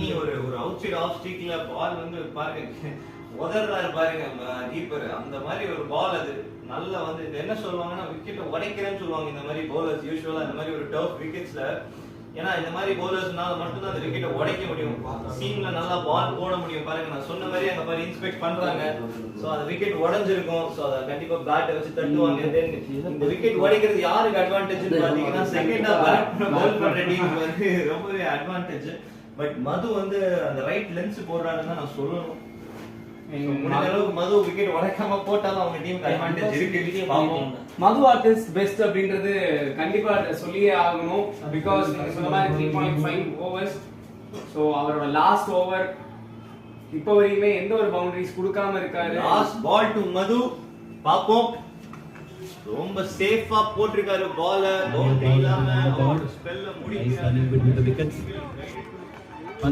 பண்ணி ஒரு out side of ஸ்ட்ரீக்ல பால் வந்து பாருங்க உதறாரு பாருங்க கீப்பர். அந்த மாதிரி ஒரு பால் அது நல்லா வந்து இது என்ன சொல்லுவாங்கன்னா விக்கெட்டை உடைக்கிறேன்னு சொல்லுவாங்க இந்த மாதிரி பவுலர்ஸ் யூஸ்வலா இந்த மாதிரி ஒரு டஃப் விக்கெட்ஸ்ல. ஏன்னா இந்த மாதிரி பவுலர்ஸ்னால மட்டும் தான் அந்த விக்கெட்டை உடைக்க முடியும். சீம்ல நல்லா பால் போட முடியும். பாருங்க நான் சொன்ன மாதிரி அங்க பாரு இன்ஸ்பெக்ட் பண்றாங்க. சோ அந்த விக்கெட் உடைஞ்சிருக்கும். சோ அத கண்டிப்பா பேட்டை வச்சு தட்டுவாங்க. தென் இந்த விக்கெட் உடைக்கிறது யாருக்கு அட்வான்டேஜ்னு பாத்தீங்கன்னா செகண்டா பவுல் பண்ற டீமுக்கு வந்து ரொம்பவே அட்வான்டேஜ். பட் மது வந்து அந்த ரைட் லென்ஸ் போடுறாருன்னு நான் சொல்லணும். மது விக்கெட் உடைக்காம போட்டாலும் அவங்க டீமுக்கு அட்வான்டேஜ் இருக்கு. மது ஆர்டிஸ்ட் பெஸ்ட் அப்படின்றது கண்டிப்பா சொல்லியே ஆகணும். பிகாஸ் நீங்க சொன்ன மாதிரி 3.5 ஓவர்ஸ். ஸோ அவரோட லாஸ்ட் ஓவர் இப்போ வரைக்குமே எந்த ஒரு பவுண்டரிஸ் கொடுக்காம இருக்காரு. லாஸ்ட் பால் டு மது பாப்போம். ரொம்ப சேஃபா போட்டிருக்காரு பால. பவுண்டரி இல்லாம ஸ்பெல்ல முடிக்கிறாரு.